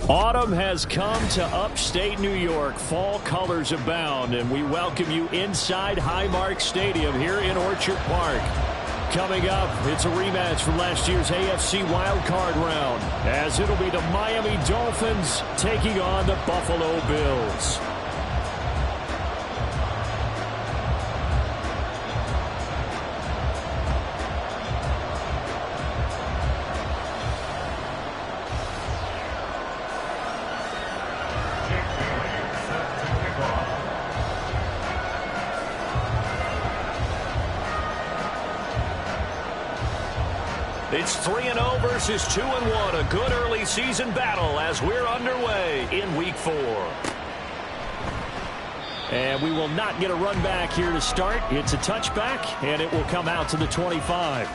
Autumn has come to upstate New York. Fall colors abound, and we welcome you inside Highmark Stadium here in Orchard Park. Coming up, it's a rematch from last year's AFC wildcard round, as it'll be the Miami Dolphins taking on the Buffalo Bills. It's 3-0 versus 2-1. A good early season battle as we're underway in Week 4. And we will not get a run back here to start. It's a touchback, and it will come out to the 25.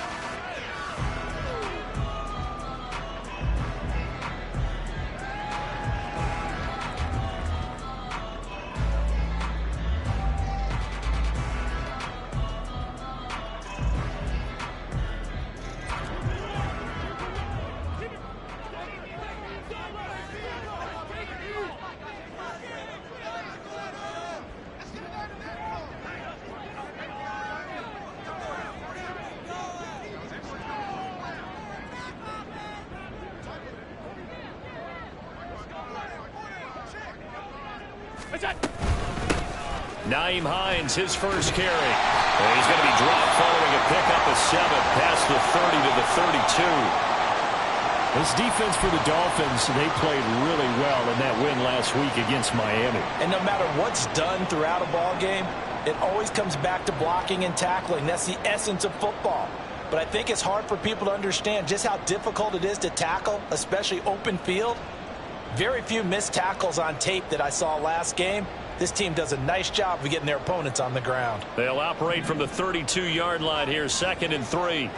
Nyheim Hines, his first carry. And he's going to be dropped following a pickup of 7 past the 30 to the 32. This defense for the Dolphins, they played really well in that win last week against Miami. And no matter what's done throughout a ball game, it always comes back to blocking and tackling. That's the essence of football. But I think it's hard for people to understand just how difficult it is to tackle, especially open field. Very few missed tackles on tape that I saw last game. This team does a nice job of getting their opponents on the ground. They'll operate from the 32-yard line here, 2nd and 3.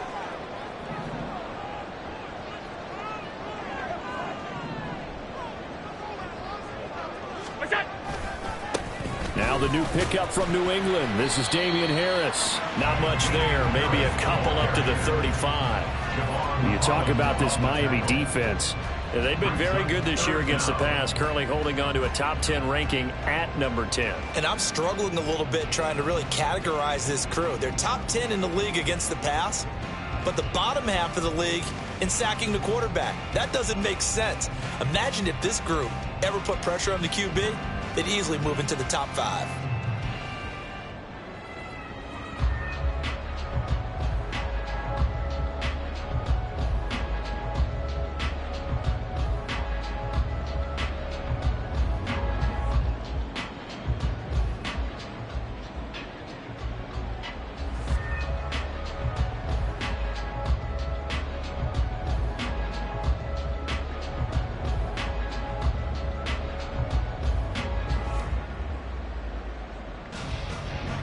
Now the new pickup from New England. This is Damian Harris. Not much there. Maybe a couple up to the 35. You talk about this Miami defense. They've been very good this year against the pass, currently holding on to a top 10 ranking at number 10. And I'm struggling a little bit trying to really categorize this crew. They're top 10 in the league against the pass, but the bottom half of the league in sacking the quarterback. That doesn't make sense. Imagine if this group ever put pressure on the QB, they'd easily move into the top 5.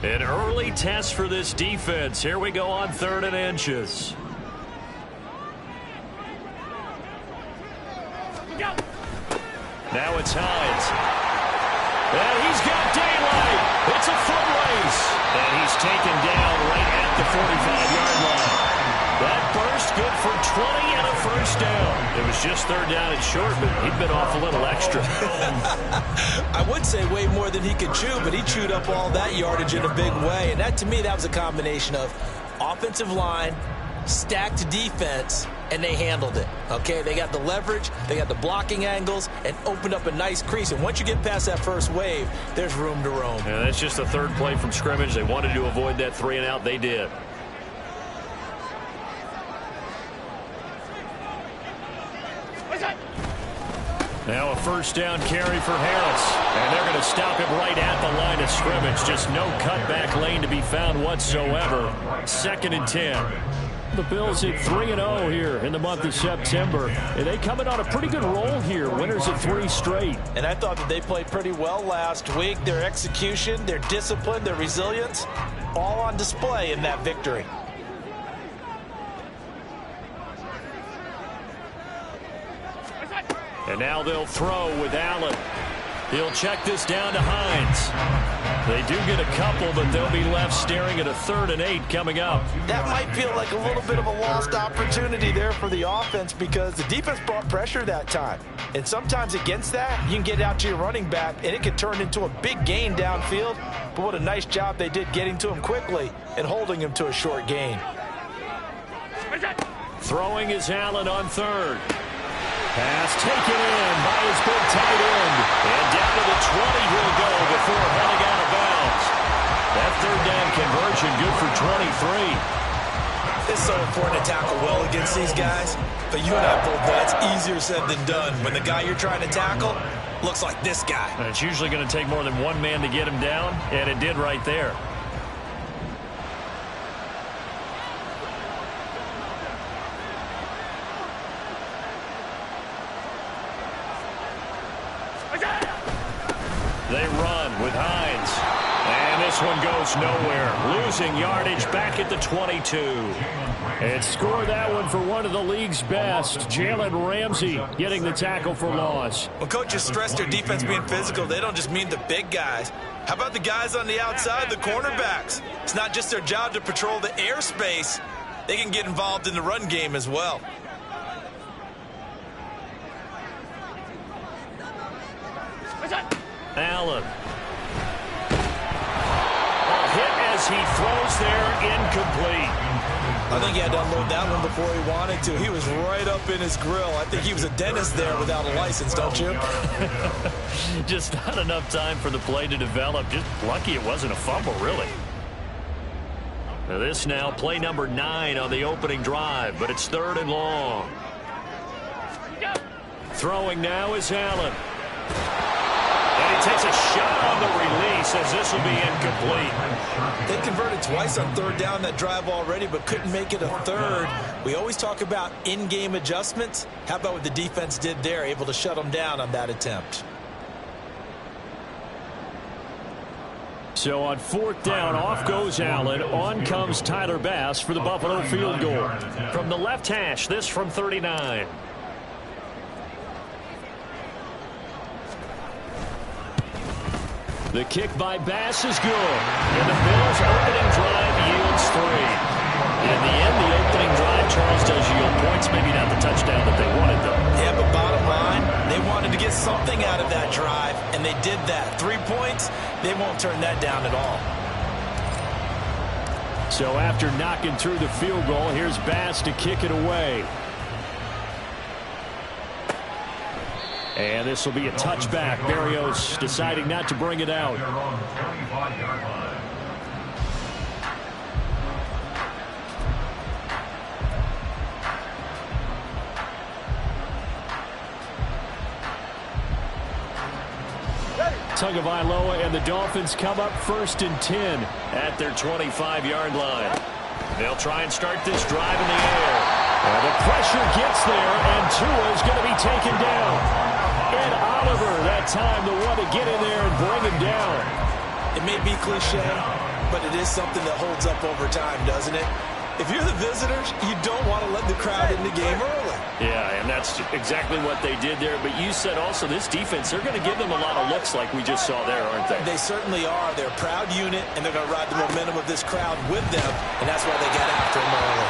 An early test for this defense. Here we go on 3rd and inches. Now it's Hines. And he's got daylight. It's a foot race. And he's taken down right at the 45-yard line. That burst good for 20 and a first down. It was just 3rd down and short, but he'd been off a little extra. I would say way more than he could chew, but he chewed up all that yardage in a big way. And that, to me, that was a combination of offensive line, stacked defense, and they handled it. Okay, they got the leverage, they got the blocking angles, and opened up a nice crease. And once you get past that first wave, there's room to roam. Yeah, that's just the 3rd play from scrimmage. They wanted to avoid that 3-and-out. They did. Now a first down carry for Harris. And they're going to stop him right at the line of scrimmage. Just no cutback lane to be found whatsoever. 2nd and 10. The Bills hit 3-0 here in the month of September. And they coming on a pretty good roll here. Winners of 3 straight. And I thought that they played pretty well last week. Their execution, their discipline, their resilience, all on display in that victory. And now they'll throw with Allen. He'll check this down to Hines. They do get a couple, but they'll be left staring at a 3rd and 8 coming up. That might feel like a little bit of a lost opportunity there for the offense because the defense brought pressure that time. And sometimes against that, you can get out to your running back, and it can turn into a big gain downfield. But what a nice job they did getting to him quickly and holding him to a short gain. Throwing is Allen on 3rd. Pass taken in by his big tight end. And down to the 20 he'll go before heading out of bounds. That 3rd down conversion good for 23. It's so important to tackle well against these guys. But you and I both know it's easier said than done when the guy you're trying to tackle looks like this guy. And it's usually going to take more than one man to get him down, and it did right there. They run with Hines. And this one goes nowhere. Losing yardage back at the 22. And score that one for one of the league's best. Jalen Ramsey getting the tackle for loss. When coaches stress their defense being physical, they don't just mean the big guys. How about the guys on the outside, the cornerbacks? It's not just their job to patrol the airspace. They can get involved in the run game as well. Allen. A hit as he throws there, incomplete. I think he had to unload that one before he wanted to. He was right up in his grill. I think he was a dentist there without a license, don't you? Just not enough time for the play to develop. Just lucky it wasn't a fumble, really. Now this now play number 9 on the opening drive, but it's 3rd and long. Throwing now is Allen. And he takes a shot on the release as this will be incomplete. They converted twice on 3rd down that drive already, but couldn't make it a 3rd. We always talk about in-game adjustments. How about what the defense did there, able to shut them down on that attempt? So on 4th down, off goes Allen. On comes Tyler Bass for the Buffalo field goal. From the left hash, this from 39. The kick by Bass is good. And the Bills' opening drive yields 3. In the end, the opening drive, Charles, does yield points. Maybe not the touchdown that they wanted, though. Yeah, but bottom line, they wanted to get something out of that drive, and they did that. 3 points, they won't turn that down at all. So after knocking through the field goal, here's Bass to kick it away. And this will be a touchback. Berrios deciding not to bring it out. Tagovailoa and the Dolphins come up 1st and 10 at their 25-yard line. They'll try and start this drive in the air. And the pressure gets there, and Tua is going to be taken down. And Oliver, that time, the one to get in there and bring him down. It may be cliche, but it is something that holds up over time, doesn't it? If you're the visitors, you don't want to let the crowd in the game early. Yeah, and that's exactly what they did there. But you said also this defense, they're going to give them a lot of looks like we just saw there, aren't they? They certainly are. They're a proud unit, and they're going to ride the momentum of this crowd with them, and that's why they got after them early.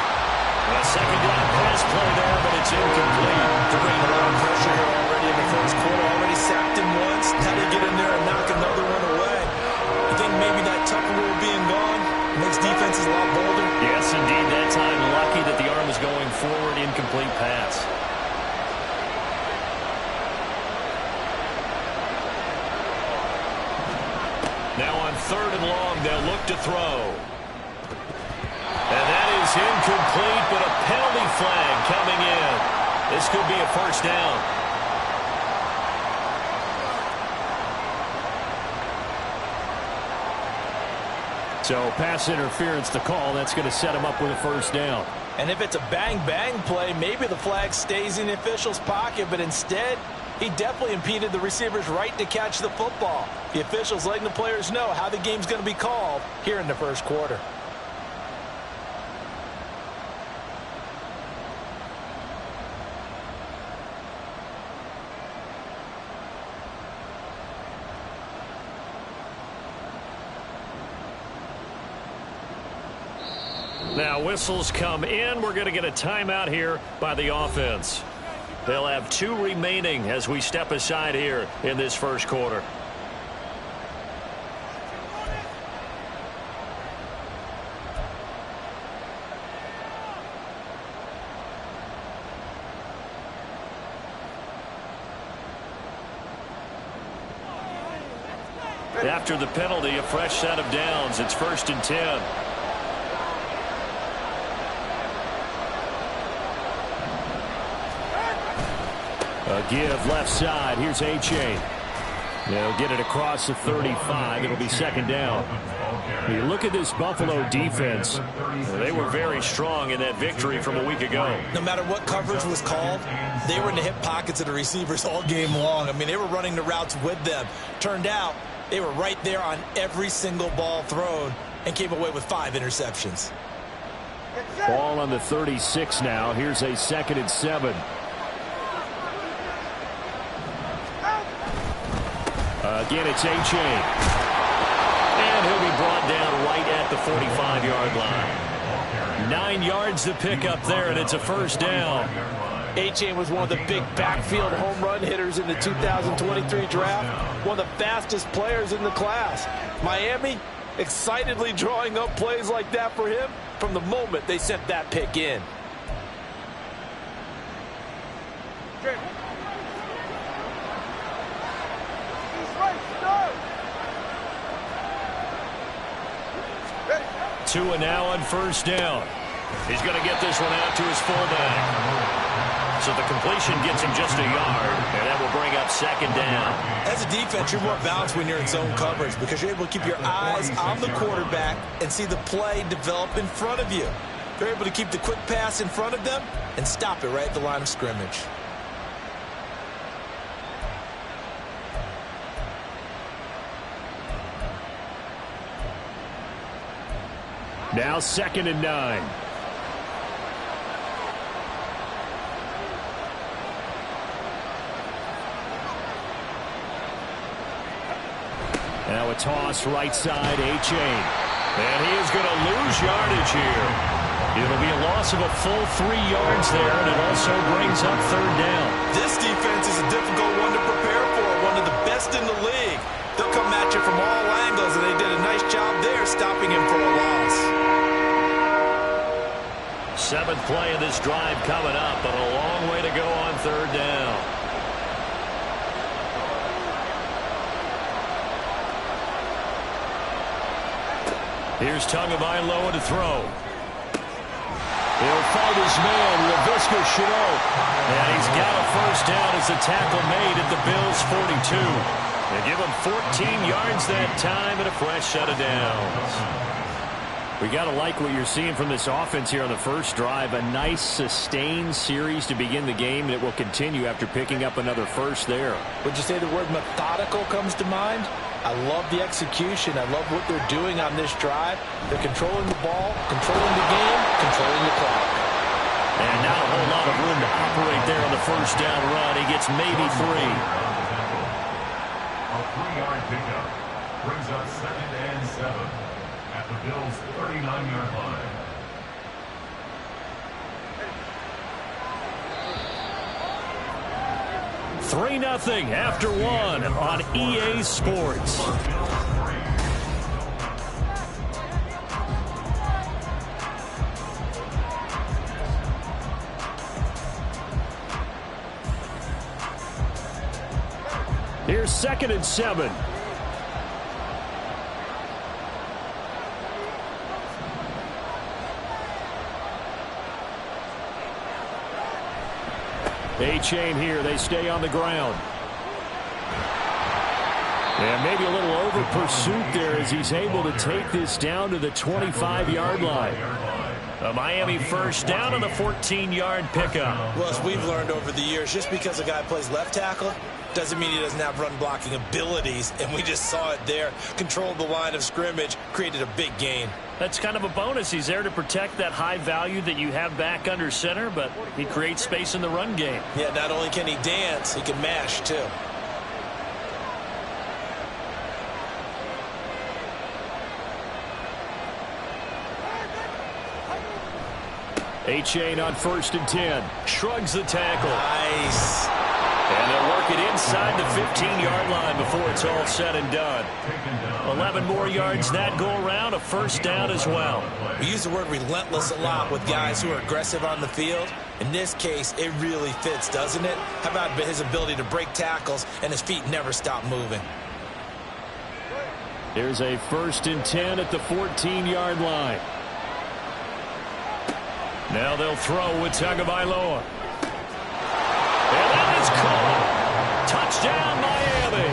A second down pass play there, but it's incomplete. They're bringing a lot of pressure here already in the first quarter. Already sacked him once. How do you get in there and knock another one away? You think maybe that Tucker rule being gone makes defenses a lot bolder? Yes, indeed. That time, lucky that the arm was going forward. Incomplete pass. Now on 3rd and long, they'll look to throw. And that is incomplete, but a penalty flag coming in. This could be a 1st down. So pass interference to call. That's going to set him up with a 1st down. And if it's a bang-bang play, maybe the flag stays in the official's pocket, but instead, he definitely impeded the receiver's right to catch the football. The officials letting the players know how the game's going to be called here in the first quarter. Now whistles come in. We're going to get a timeout here by the offense. They'll have 2 remaining as we step aside here in this first quarter. After the penalty, a fresh set of downs. It's 1st and 10. A give left side. Here's A-Chain. They'll get it across the 35. It'll be 2nd down. You look at this Buffalo defense. They were very strong in that victory from a week ago. No matter what coverage was called, they were in the hip pockets of the receivers all game long. I mean, they were running the routes with them. Turned out they were right there on every single ball thrown and came away with 5 interceptions. Ball on the 36 now. Here's a 2nd and 7. Again, it's A-Chain. And he'll be brought down right at the 45-yard line. 9 yards to pick up there, and it's a 1st down. A-Chain was one of the big backfield home run hitters in the 2023 draft. One of the fastest players in the class. Miami excitedly drawing up plays like that for him from the moment they sent that pick in. Tua now on 1st down. He's going to get this one out to his fullback. So the completion gets him just a yard, and that will bring up 2nd down. As a defense, you're more balanced when you're in zone coverage because you're able to keep your eyes on the quarterback and see the play develop in front of you. You're able to keep the quick pass in front of them and stop it right at the line of scrimmage. Now 2nd and 9. Now a toss right side, A-Chain. And he is going to lose yardage here. It'll be a loss of a full 3 yards there, and it also brings up 3rd down. This defense is a difficult one to prepare for, one of the best in the league. They'll come at you from all angles, and they did a nice job there stopping him for a loss. 7th play of this drive coming up, but a long way to go on 3rd down. Here's Tagovailoa to throw. He'll fight his man, Laviska Shenault. And he's got a 1st down as the tackle made at the Bills' 42. They give him 14 yards that time and a fresh set of downs. We got to like what you're seeing from this offense here on the first drive. A nice sustained series to begin the game, and it will continue after picking up another 1st there. Would you say the word methodical comes to mind? I love the execution. I love what they're doing on this drive. They're controlling the ball, controlling the game, controlling the clock. And not a whole lot of room to operate there on the 1st down run. He gets maybe 3. A 3-yard pickup brings up 2nd and 7 at the Bills' 39-yard line. Three 0 after 1 on EA Sports. Here's 2nd and 7. A-Chain here. They stay on the ground. And maybe a little over pursuit there as he's able to take this down to the 25-yard line. A Miami 1st down on the 14-yard pickup. Well, as we've learned over the years, just because a guy plays left tackle doesn't mean he doesn't have run blocking abilities, and we just saw it there. Controlled the line of scrimmage, created a big gain. That's kind of a bonus. He's there to protect that high value that you have back under center, but he creates space in the run game. Yeah, not only can he dance, he can mash too. A-Chain on 1st and 10. Shrugs the tackle. Nice. And they'll work it inside the 15-yard line before it's all said and done. 11 more yards that go around, a first down as well. We use the word relentless a lot with guys who are aggressive on the field. In this case, it really fits, doesn't it? How about his ability to break tackles and his feet never stop moving? Here's a 1st and 10 at the 14-yard line. Now they'll throw with Tagovailoa. And that is caught. Touchdown, Miami.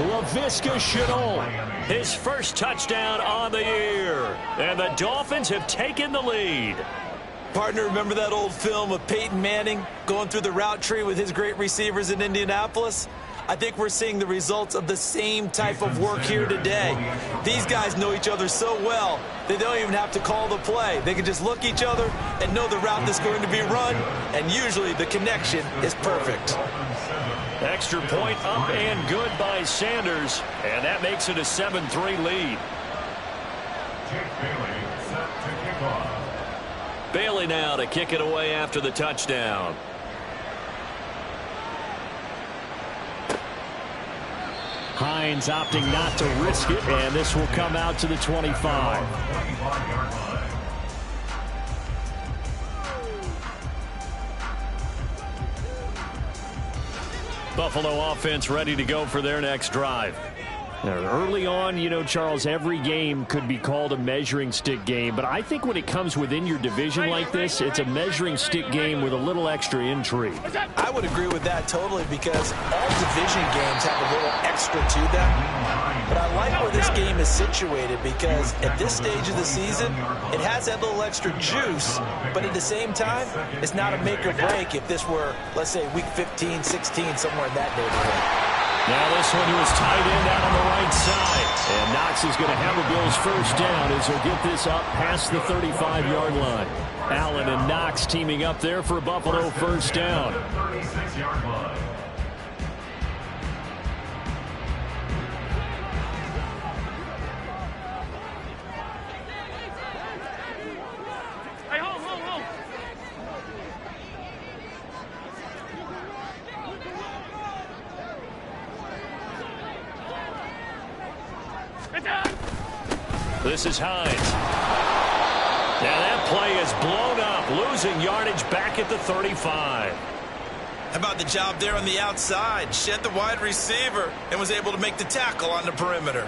Laviska Shenault, his first touchdown on the year. And the Dolphins have taken the lead. Partner, remember that old film of Peyton Manning going through the route tree with his great receivers in Indianapolis? I think we're seeing the results of the same type of work here today. These guys know each other so well, they don't even have to call the play. They can just look each other and know the route that's going to be run, and usually the connection is perfect. Extra point up and good by Sanders, and that makes it a 7-3 lead. Jake Bailey set to kick off. Bailey now to kick it away after the touchdown. Hines opting not to risk it, and this will come out to the 25. Buffalo offense ready to go for their next drive. Now, early on, you know, Charles, every game could be called a measuring stick game, but I think when it comes within your division like this, it's a measuring stick game with a little extra intrigue. I would agree with that totally because all division games have a little extra to them. But I like where this game is situated because at this stage of the season, it has that little extra juice, but at the same time, it's not a make or break if this were, let's say, week 15, 16, somewhere in that neighborhood. Now this one to his tight end out on the right side. And Knox is going to have the Bills first down as he'll get this up past the 35-yard line. Allen and Knox teaming up there for Buffalo first down. 36-yard line. This is Hines. Now that play is blown up, losing yardage back at the 35. How about the job there on the outside? Shed the wide receiver and was able to make the tackle on the perimeter.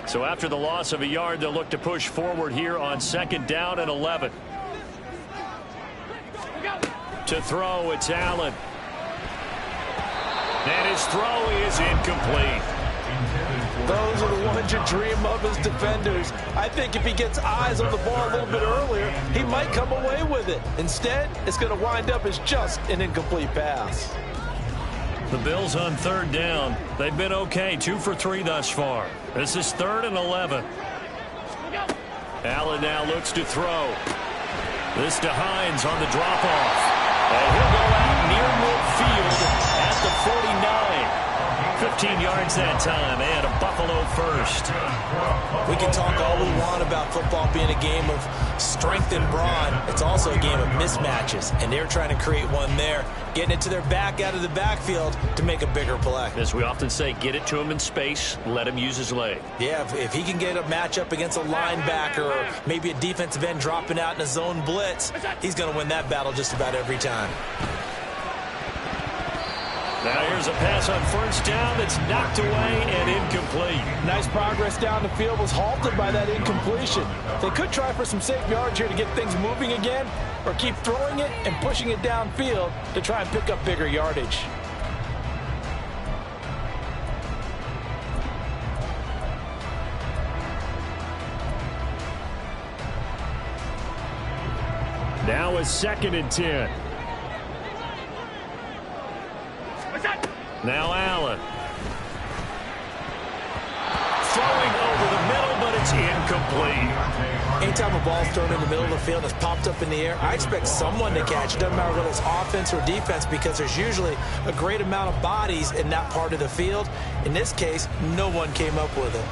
So after the loss of a yard, they'll look to push forward here on 2nd down and 11. To throw, it's Allen. And his throw is incomplete. Those are the ones you dream of as defenders. I think if he gets eyes on the ball a little bit earlier, he might come away with it. Instead, it's going to wind up as just an incomplete pass. The Bills on 3rd down. They've been okay, 2 for 3 thus far. This is 3rd and 11. Allen now looks to throw. This to Hines on the drop-off. And he'll go out near midfield at the 49. 15 yards that time, and a Buffalo first. We can talk all we want about football being a game of strength and brawn. It's also a game of mismatches, and they're trying to create one there, getting it to their back out of the backfield to make a bigger play. As we often say, get it to him in space, let him use his leg. Yeah, if he can get a matchup against a linebacker or maybe a defensive end dropping out in a zone blitz, he's going to win that battle just about every time. Now here's a pass on 1st down that's knocked away and incomplete. Nice progress down the field, was halted by that incompletion. They could try for some safe yards here to get things moving again, or keep throwing it and pushing it downfield to try and pick up bigger yardage. Now a 2nd and 10. Now Allen. Throwing over the middle, but it's incomplete. Anytime a ball's thrown in the middle of the field and it's popped up in the air, I expect someone to catch it. Doesn't matter whether it's offense or defense, because there's usually a great amount of bodies in that part of the field. In this case, no one came up with it.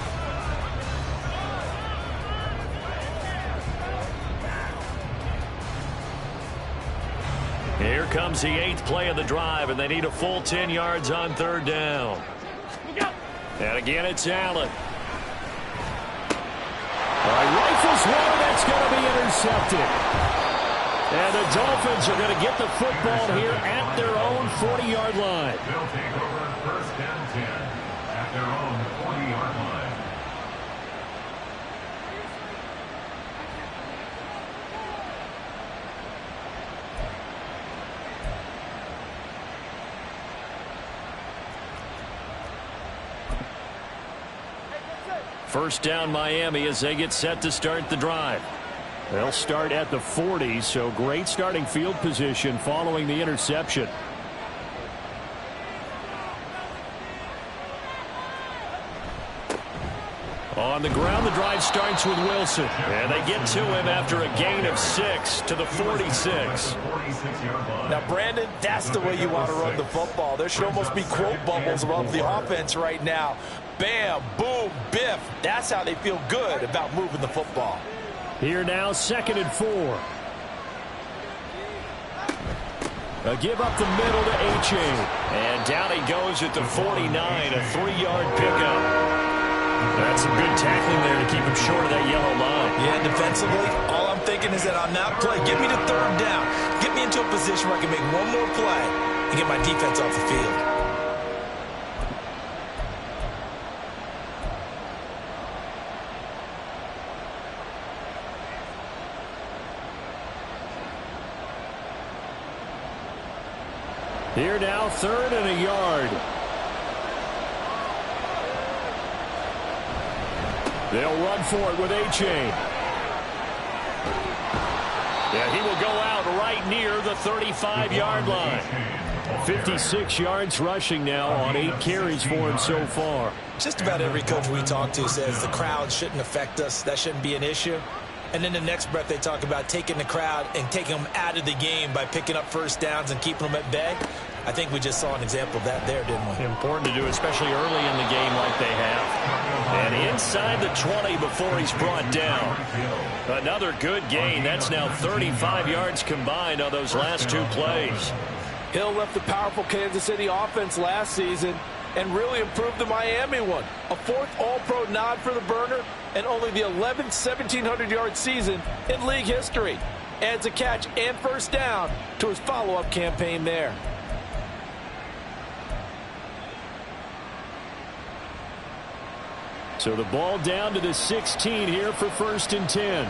comes the 8th play of the drive, and they need a full 10 yards on 3rd down. And again, it's Allen. Rifles one, that's going to be intercepted. And the Dolphins are going to get the football here at their own 40-yard line. They'll take over 1st and 10 at their own 40-yard line. First down Miami as they get set to start the drive. They'll start at the 40, so great starting field position following the interception. On the ground, the drive starts with Wilson. And they get to him after a gain of 6 to the 46. Now, Brandon, that's the way you want to run the football. There should almost be quote bubbles above the offense right now. Bam, boom, biff. That's how they feel good about moving the football. Here now, 2nd and 4. A give up the middle to A-Chain. And down he goes at the 49, a 3-yard pickup. That's some good tackling there to keep him short of that yellow line. Yeah, defensively, all I'm thinking is that on that play, get me to 3rd down. Get me into a position where I can make one more play and get my defense off the field. Here now, 3rd and a yard. They'll run for it with A-Chain. Yeah, he will go out right near the 35-yard line. 56 yards rushing now on 8 carries for him so far. Just about every coach we talk to says the crowd shouldn't affect us. That shouldn't be an issue. And then the next breath they talk about taking the crowd and taking them out of the game by picking up first downs and keeping them at bay. I think we just saw an example of that there, didn't we? Important to do, especially early in the game like they have. And inside the 20 before he's brought down. Another good gain. That's now 35 yards combined on those last 2 plays. Hill left the powerful Kansas City offense last season and really improved the Miami one. A 4th All-Pro nod for the burner and only the 11th 1,700-yard season in league history. Adds a catch and first down to his follow-up campaign there. So the ball down to the 16 here for 1st and 10.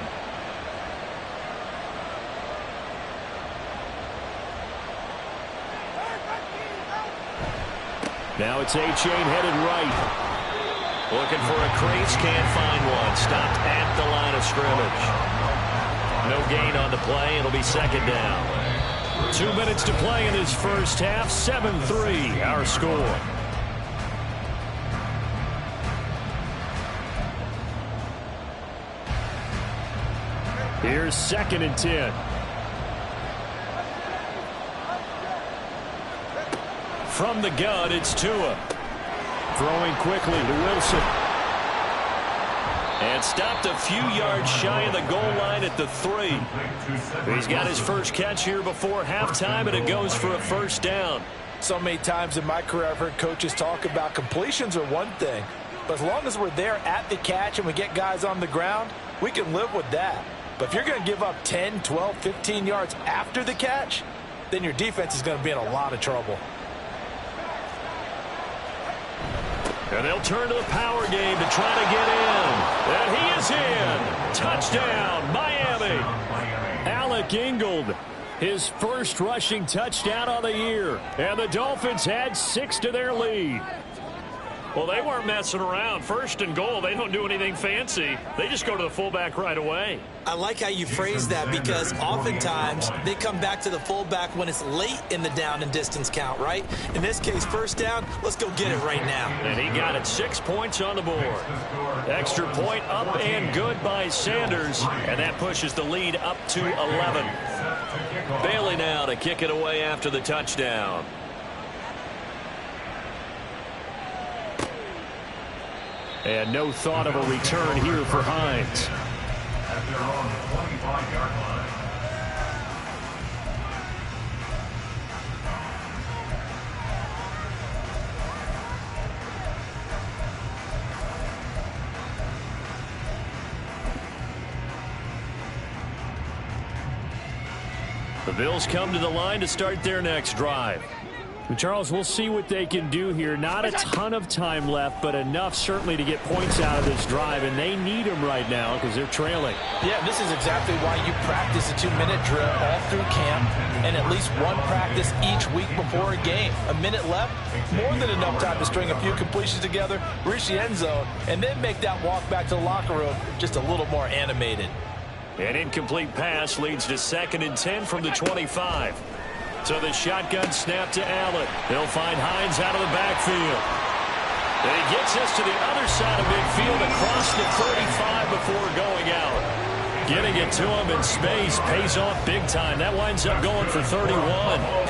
Now it's A-Chain headed right. Looking for a crease, can't find one. Stopped at the line of scrimmage. No gain on the play. It'll be 2nd down. 2 minutes to play in this first half. 7-3 our score. Here's 2nd and 10. From the gun, it's Tua. Throwing quickly to Wilson. And stopped a few yards shy of the goal line at the 3. He's got his first catch here before halftime, and it goes for a first down. So many times in my career I've heard coaches talk about completions are one thing, but as long as we're there at the catch and we get guys on the ground, we can live with that. But if you're going to give up 10, 12, 15 yards after the catch, then your defense is going to be in a lot of trouble. And they'll turn to the power game to try to get in. And he is in. Touchdown, Miami. Alec Ingold, his first rushing touchdown on the year. And the Dolphins had 6 to their lead. Well, they weren't messing around. 1st and goal, they don't do anything fancy. They just go to the fullback right away. I like how you phrase that because oftentimes they come back to the fullback when it's late in the down and distance count, right? In this case, first down, let's go get it right now. And he got it. 6 points on the board. Extra point up and good by Sanders. And that pushes the lead up to 11. Bailey now to kick it away after the touchdown. And no thought of a return here for Hines. At their own 25-yard line. The Bills come to the line to start their next drive. Charles, we'll see what they can do here. Not a ton of time left, but enough certainly to get points out of this drive, and they need them right now because they're trailing. Yeah, this is exactly why you practice a 2-minute drill all through camp and at least one practice each week before a game. A minute left, more than enough time to string a few completions together, reach the end zone, and then make that walk back to the locker room just a little more animated. An incomplete pass leads to 2nd and 10 from the 25. So the shotgun snap to Allen. He'll find Hines out of the backfield. And he gets us to the other side of midfield across the 35 before going out. Getting it to him in space pays off big time. That winds up going for 31.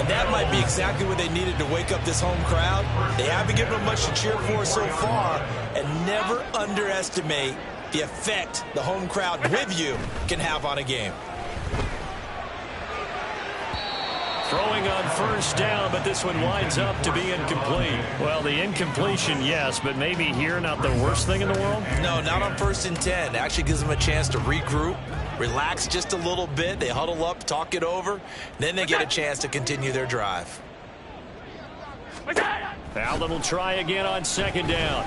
And that might be exactly what they needed to wake up this home crowd. They haven't given them much to cheer for so far. And never underestimate the effect the home crowd with you can have on a game. Throwing on 1st down, but this one winds up to be incomplete. Well, the incompletion, yes, but maybe here not the worst thing in the world? No, not on 1st and 10. It actually gives them a chance to regroup, relax just a little bit. They huddle up, talk it over, then they get a chance to continue their drive. Allen will try again on 2nd down.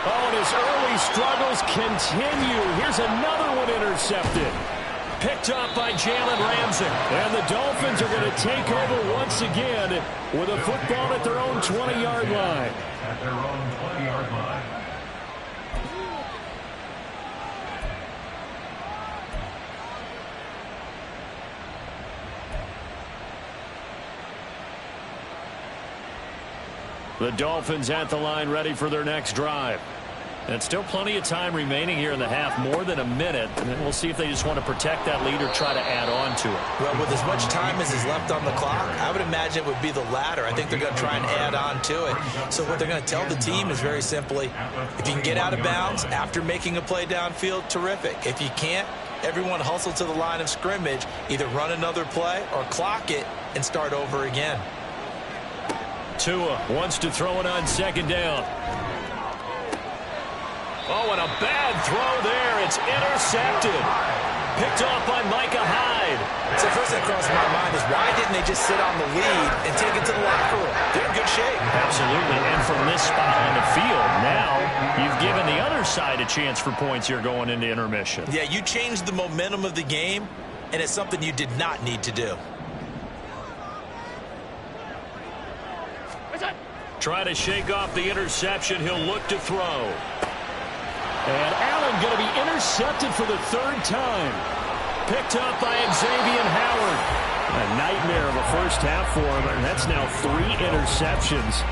Oh, and his early struggles continue. Here's another one intercepted. Picked up by Jalen Ramsey. And the Dolphins are going to take over once again with a football at their own 20-yard line. At their own 20-yard line. The Dolphins at the line ready for their next drive. And still plenty of time remaining here in the half, more than a minute. And then we'll see if they just want to protect that lead or try to add on to it. Well, with as much time as is left on the clock, I would imagine it would be the latter. I think they're going to try and add on to it. So what they're going to tell the team is very simply, if you can get out of bounds after making a play downfield, terrific. If you can't, everyone hustle to the line of scrimmage, either run another play or clock it and start over again. Tua wants to throw it on 2nd down. Oh, and a bad throw there. It's intercepted. Picked off by Micah Hyde. So first that crossed my mind is why didn't they just sit on the lead and take it to the locker room? They're in good shape. Absolutely. And from this spot on the field, now you've given the other side a chance for points here going into intermission. Yeah, you changed the momentum of the game, and it's something you did not need to do. Try to shake off the interception. He'll look to throw. And Allen going to be intercepted for the 3rd time. Picked up by Xavier Howard. A nightmare of a first half for him, and that's now 3 interceptions.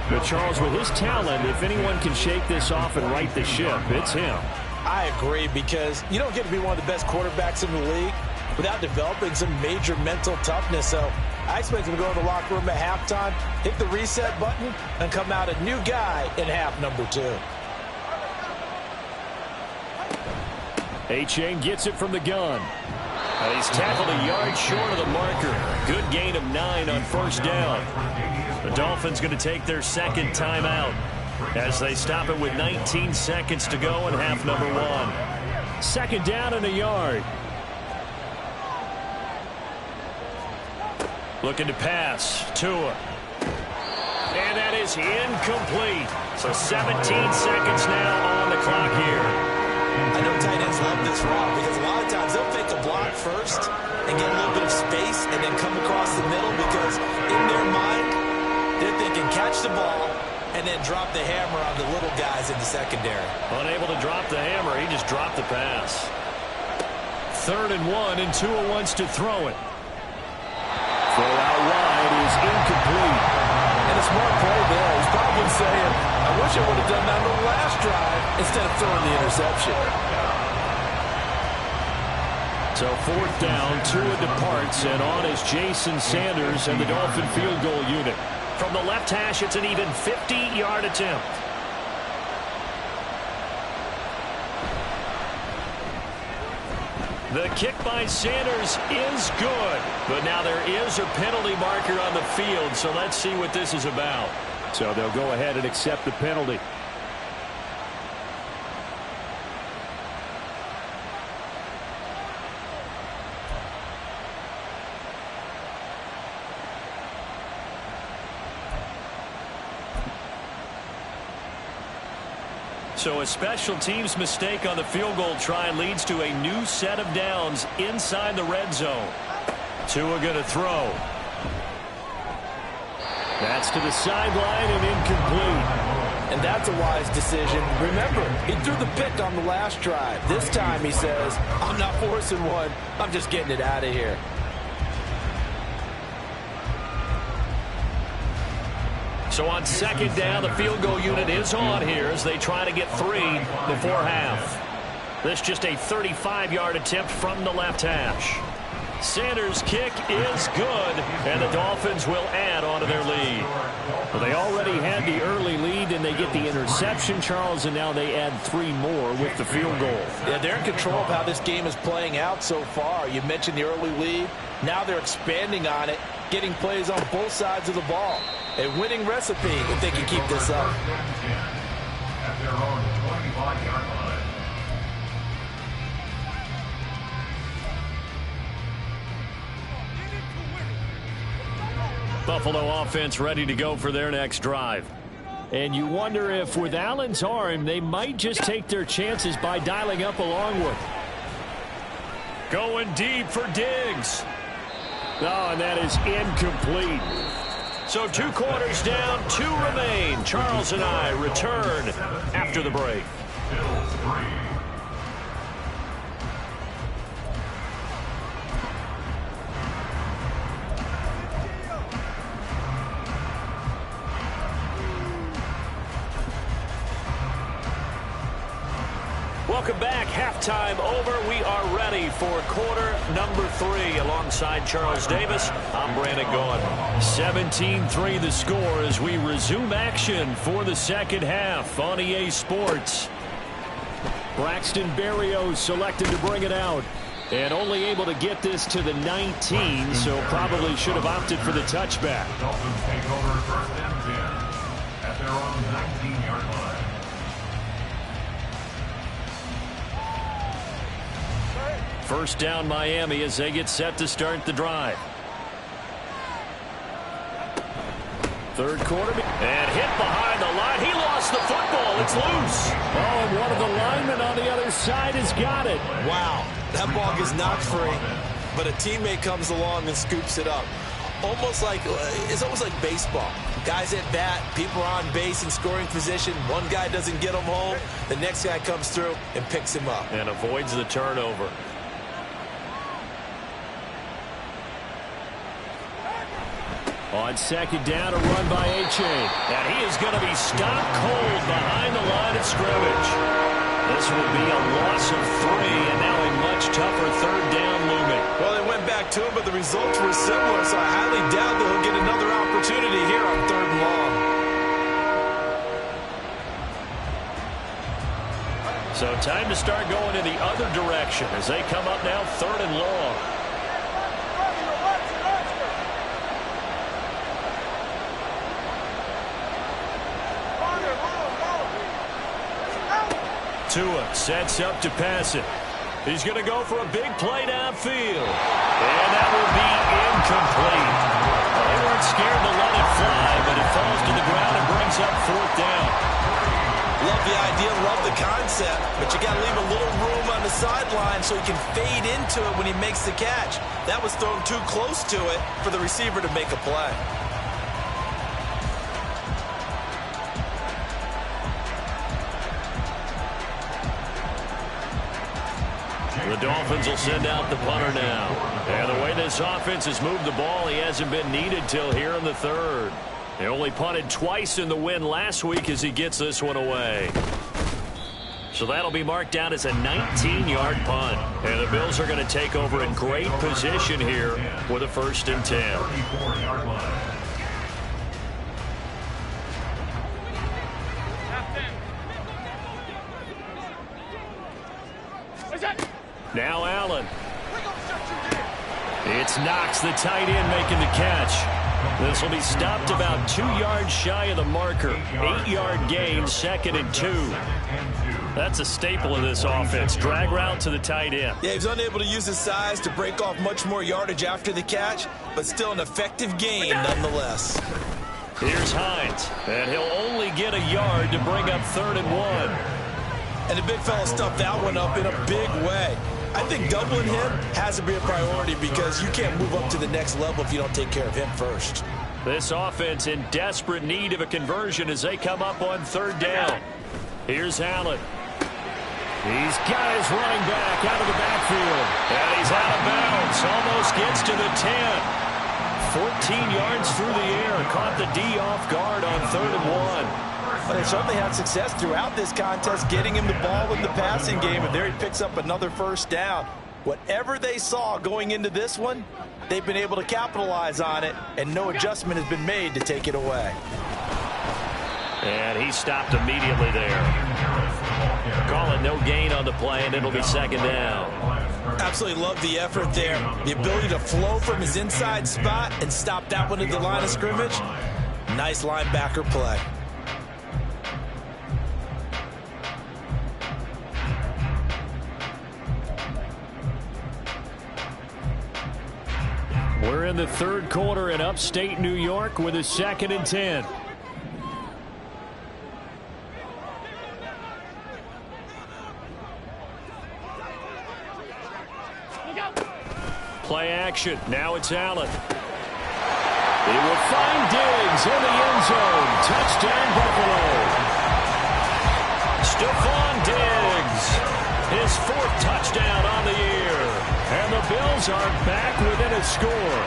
But Charles, with his talent, if anyone can shake this off and right the ship, it's him. I agree, because you don't get to be one of the best quarterbacks in the league without developing some major mental toughness. So I expect him to go in the locker room at halftime, hit the reset button, and come out a new guy in half number 2. Achane gets it from the gun. He's tackled a yard short of the marker. Good gain of 9 on 1st down. The Dolphins going to take their 2nd timeout as they stop it with 19 seconds to go in half number 1. 2nd down and a yard. Looking to pass. Tua. And that is incomplete. So 17 seconds now on the clock here. I know tight ends love this route because a lot of times they'll fake a block first and get a little bit of space and then come across the middle because in their mind, they're thinking catch the ball and then drop the hammer on the little guys in the secondary. Unable to drop the hammer, he just dropped the pass. 3rd and 1, and Tua wants to throw it. Throw out wide is incomplete. And a smart play there. He's probably saying, I wish I would have done that on the last drive instead of throwing the interception. So 4th down, Tua departs, and on is Jason Sanders and the Dolphin field goal unit. From the left hash, it's an even 50-yard attempt. The kick by Sanders is good, but now there is a penalty marker on the field, so let's see what this is about. So they'll go ahead and accept the penalty. So a special teams mistake on the field goal try leads to a new set of downs inside the red zone. Tua going to throw. That's to the sideline and incomplete. And that's a wise decision. Remember, he threw the pick on the last drive. This time he says, I'm not forcing one. I'm just getting it out of here. So on second down, the field goal unit is on here as they try to get 3 before half. This just a 35-yard attempt from the left hash. Sanders' kick is good, and the Dolphins will add on to their lead. Well, they already had the early lead, and they get the interception, Charles, and now they add 3 more with the field goal. Yeah, they're in control of how this game is playing out so far. You mentioned the early lead. Now they're expanding on it, getting plays on both sides of the ball. A winning recipe if they can keep this up. At their own 25-yard line. Buffalo offense ready to go for their next drive. And you wonder if with Allen's arm, they might just take their chances by dialing up a long one. Going deep for Diggs. Oh, and that is incomplete. So 2 quarters down, 2 remain. Charles and I return after the break. Bills 3. Welcome back. Halftime over. We are ready for quarter number 3. Alongside Charles Davis, I'm Brandon Gaughan. 17-3 the score as we resume action for the second half on EA Sports. Braxton Berrios selected to bring it out. And only able to get this to the 19, so probably should have opted for the touchback. Dolphins take over 1st and 10 at their own 19-yard line. First down Miami as they get set to start the drive. Third quarter and hit behind the line. He lost the football. It's loose. Oh, and one of the linemen on the other side has got it. Wow, that ball gets knocked free, but a teammate comes along and scoops it up. It's almost like baseball. Guys at bat, people are on base in scoring position. One guy doesn't get him home. The next guy comes through and picks him up. And avoids the turnover. On second down, a run by A-Chain. And he is going to be stopped cold behind the line of scrimmage. This will be a loss of 3, and now a much tougher third down looming. Well, they went back to him, but the results were similar, so I highly doubt that he'll get another opportunity here on 3rd and long. So time to start going in the other direction as they come up now 3rd and long. Tua sets up to pass it. He's going to go for a big play downfield. And that will be incomplete. They weren't scared to let it fly, but it falls to the ground and brings up 4th down. Love the idea, love the concept, but you got to leave a little room on the sideline so he can fade into it when he makes the catch. That was thrown too close to it for the receiver to make a play. The Dolphins will send out the punter now. And the way this offense has moved the ball, he hasn't been needed till here in the 3rd. He only punted twice in the win last week as he gets this one away. So that'll be marked down as a 19-yard punt. And the Bills are going to take over in great position here with a 1st and 10. 34-yard line. Now Allen. It's Knox, the tight end, making the catch. This will be stopped about 2 yards shy of the marker. 8-yard gain, 2nd and 2. That's a staple of this offense. Drag route to the tight end. Yeah, he's unable to use his size to break off much more yardage after the catch, but still an effective gain nonetheless. Here's Hines, and he'll only get a yard to bring up 3rd and 1. And the big fella stuffed that one up in a big way. I think doubling him has to be a priority because you can't move up to the next level if you don't take care of him first. This offense in desperate need of a conversion as they come up on third down. Here's Allen. He's got his running back out of the backfield. And he's out of bounds. Almost gets to the 10. 14 yards through the air. Caught the D off guard on 3rd and 1. Well, they certainly had success throughout this contest getting him the ball in the passing game, and there he picks up another first down. Whatever they saw going into this one, they've been able to capitalize on it, and no adjustment has been made to take it away. And he stopped immediately there. Call it no gain on the play, and it'll be 2nd down. Absolutely love the effort there. The ability to flow from his inside spot and stop that one at the line of scrimmage. Nice linebacker play. We're in the 3rd quarter in upstate New York with a 2nd and 10. Play action. Now it's Allen. He will find Diggs in the end zone. Touchdown, Buffalo. Stephon Diggs. His 4th touchdown on the year. And the Bills are back within a score.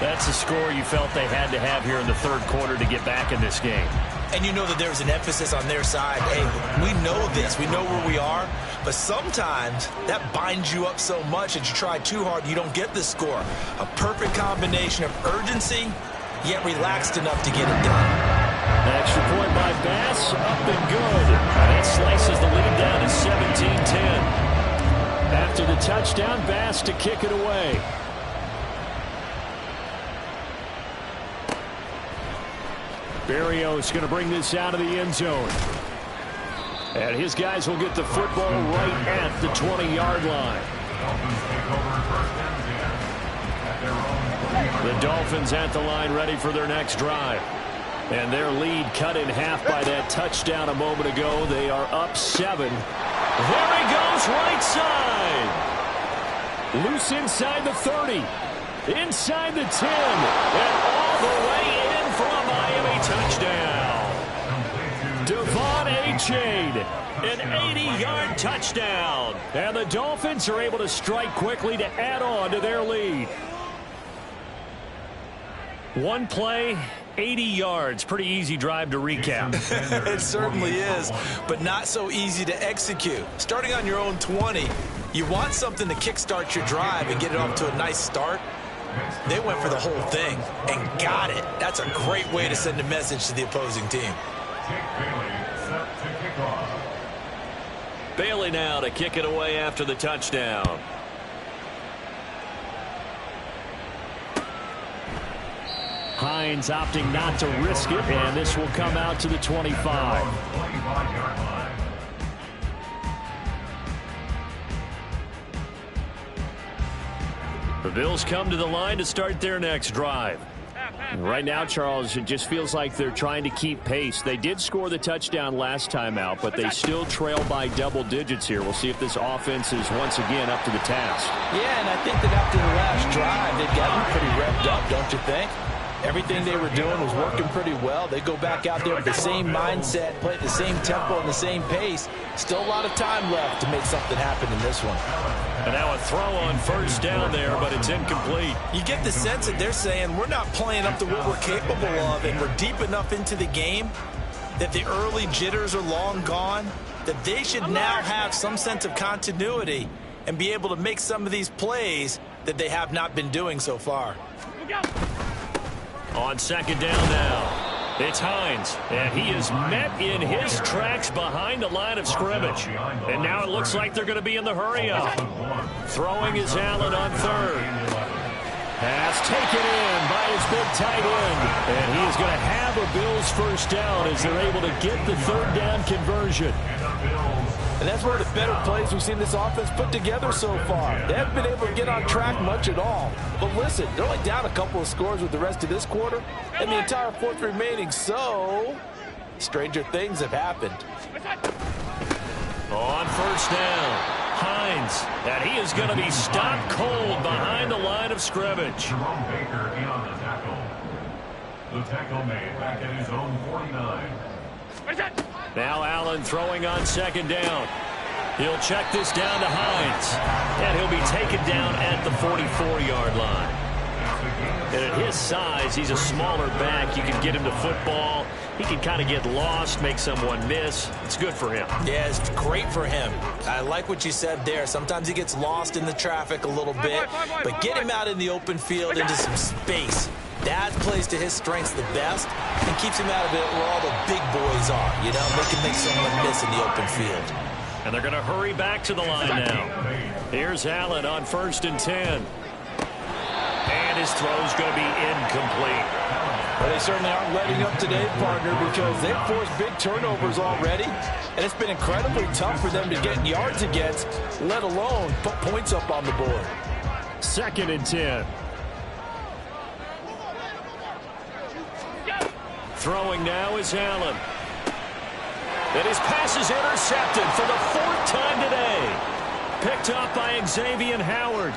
That's a score you felt they had to have here in the 3rd quarter to get back in this game. And you know that there's an emphasis on their side. Hey, we know this. We know where we are. But sometimes that binds you up so much that you try too hard, you don't get the score. A perfect combination of urgency, yet relaxed enough to get it done. Extra point by Bass, up and good. That slices the lead down to 17-10. After the touchdown, Bass to kick it away. Berrios going to bring this out of the end zone. And his guys will get the football right at the 20-yard line. The Dolphins at the line ready for their next drive. And their lead cut in half by that touchdown a moment ago. They are up 7. There he goes, right side. Loose inside the 30. Inside the 10. And all the way in for a Miami touchdown. Devon Achane, an 80-yard touchdown. And the Dolphins are able to strike quickly to add on to their lead. One play, 80 yards. Pretty easy drive to recap. It certainly is, but not so easy to execute. Starting on your own 20, you want something to kickstart your drive and get it off to a nice start. They went for the whole thing and got it. That's a great way to send a message to the opposing team. Bailey now to kick it away after the touchdown. Hines opting not to risk it, and this will come out to the 25. The Bills come to the line to start their next drive. Right now, Charles, it just feels like they're trying to keep pace. They did score the touchdown last time out, but they still trail by double digits here. We'll see if this offense is once again up to the task. Yeah, and I think that after the last drive, they've gotten pretty revved up, don't you think? Everything they were doing was working pretty well. They go back out there with the same mindset, play at the same tempo and the same pace. Still a lot of time left to make something happen in this one. And now a throw on first down there, but it's incomplete. You get the sense that they're saying we're not playing up to what we're capable of, and we're deep enough into the game that the early jitters are long gone, that they should now have some sense of continuity and be able to make some of these plays that they have not been doing so far. On second down now, it's Hines, and he is met in his tracks behind the line of scrimmage. And now it looks like they're going to be in the hurry-up. Throwing is Allen on third. Pass taken in by his big tight end. And he is going to have a Bills first down as they're able to get the third down conversion. And that's one of the better plays we've seen this offense put together so far. They haven't been able to get on track much at all. But listen, they're only down a couple of scores with the rest of this quarter and the entire fourth remaining. So, stranger things have happened. On first down, Hines, and he is going to be stopped cold behind the line of scrimmage. Jerome Baker in on the tackle. The tackle made back at his own 49. Now Allen throwing on second down. He'll check this down to Hines, and he'll be taken down at the 44-yard line. And at his size, he's a smaller back. You can get him to football. He can kind of get lost, make someone miss. It's good for him. Yeah, it's great for him. I like what you said there. Sometimes he gets lost in the traffic a little bit, but get him out in the open field into some space. That plays to his strengths the best and keeps him out of it where all the big boys are. You know, they can make someone miss in the open field. And they're going to hurry back to the line now. Here's Allen on 1st and 10. And his throw's going to be incomplete. Well, they certainly aren't letting up today, partner, because they've forced big turnovers already, and it's been incredibly tough for them to get yards against, let alone put points up on the board. 2nd and 10. Throwing now is Allen. And his pass is intercepted for the 4th time today. Picked up by Xavier Howard.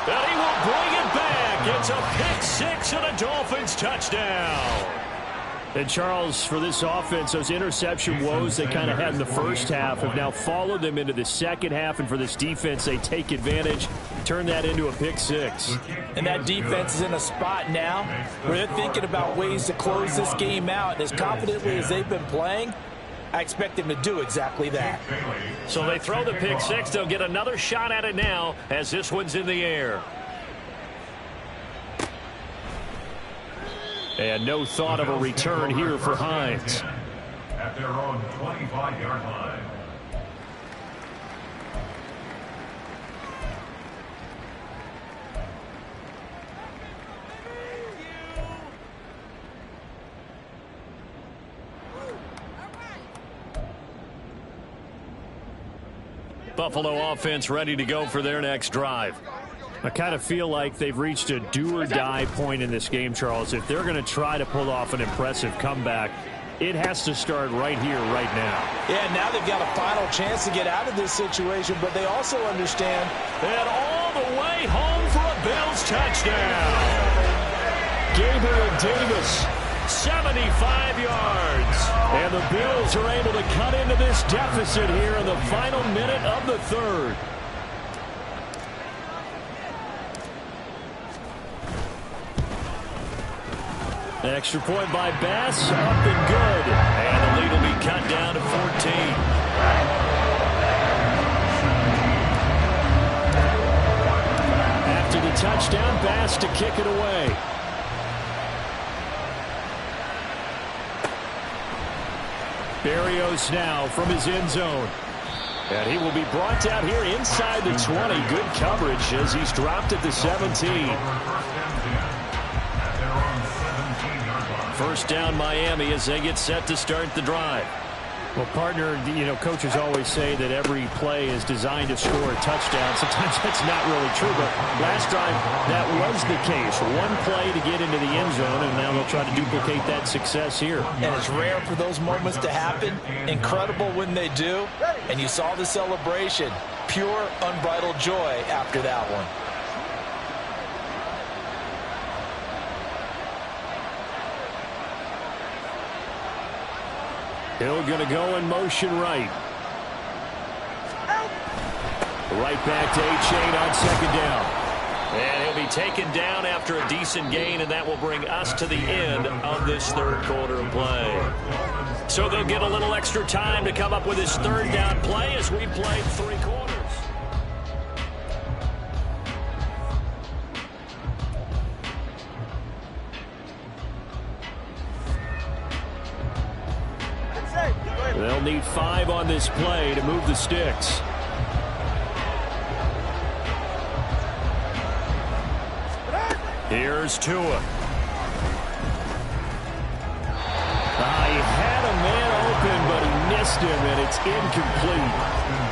And he will bring it back. It's a pick six and a Dolphins touchdown. And Charles, for this offense, those interception woes they kind of had in the first half have now followed them into the second half. And for this defense, they take advantage, turn that into a pick six. And that defense is in a spot now where they're thinking about ways to close this game out. And as confidently as they've been playing, I expect them to do exactly that. So they throw the pick six. They'll get another shot at it now as this one's in the air. And no thought of a return here for Hines. At their own 25-yard line. Buffalo offense ready to go for their next drive. I kind of feel like they've reached a do-or-die point in this game, Charles. If they're going to try to pull off an impressive comeback, it has to start right here, right now. Yeah, now they've got a final chance to get out of this situation, but they also understand that all the way home for a Bills touchdown. Gabriel Davis, 75 yards. And the Bills are able to cut into this deficit here in the final minute of the third. Extra point by Bass, up and good. And the lead will be cut down to 14. After the touchdown, Bass to kick it away. Berrios now from his end zone. And he will be brought down here inside the 20. Good coverage as he's dropped at the 17. First down Miami as they get set to start the drive. Well, partner, you know, coaches always say that every play is designed to score a touchdown. Sometimes that's not really true, but last drive that was the case. One play to get into the end zone, and now they'll try to duplicate that success here. And it's rare for those moments to happen. Incredible when they do. And you saw the celebration. Pure, unbridled joy after that one. Hill going to go in motion right. Right back to A-Chain on second down. And he'll be taken down after a decent gain, and that will bring us to the end of this third quarter of play. So they'll get a little extra time to come up with his third down play as we play 3 quarters. They'll need 5 on this play to move the sticks. Here's Tua. He had a man open, but he missed him, and it's incomplete.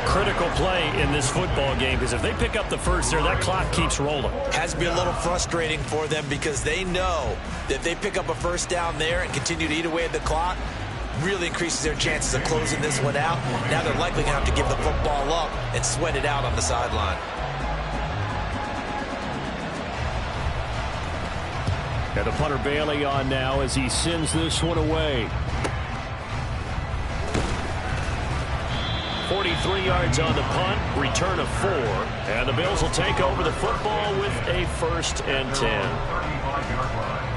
Critical play in this football game, because if they pick up the first there, that clock keeps rolling. Has to be a little frustrating for them because they know that if they pick up a first down there and continue to eat away at the clock, really increases their chances of closing this one out. Now they're likely going to have to give the football up and sweat it out on the sideline. And the punter Bailey on now as he sends this one away. 43 yards on the punt, return of 4. And the Bills will take over the football with a 1st and 10. 35-yard line.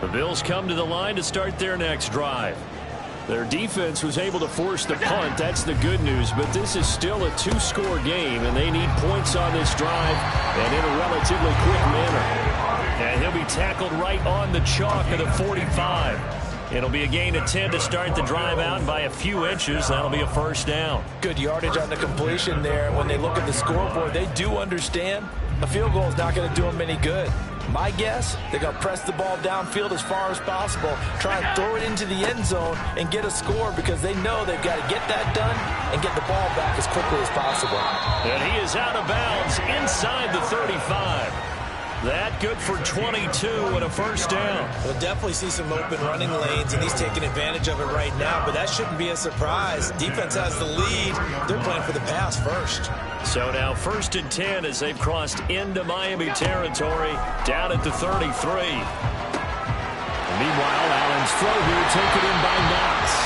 The Bills come to the line to start their next drive. Their defense was able to force the punt. That's the good news, but this is still a 2-score game, and they need points on this drive and in a relatively quick manner. And he'll be tackled right on the chalk of the 45. It'll be a gain of 10 to start the drive out by a few inches. That'll be a 1st down. Good yardage on the completion there. When they look at the scoreboard, they do understand a field goal is not going to do them any good. My guess, they're going to press the ball downfield as far as possible, try and throw it into the end zone and get a score because they know they've got to get that done and get the ball back as quickly as possible. And he is out of bounds inside the 35. That good for 22 and a 1st down. We'll definitely see some open running lanes, and he's taking advantage of it right now, but that shouldn't be a surprise. Defense has the lead. They're playing for the pass first. So now 1st and 10 as they've crossed into Miami territory down at the 33. Meanwhile, Allen's throw here taken in by Knox.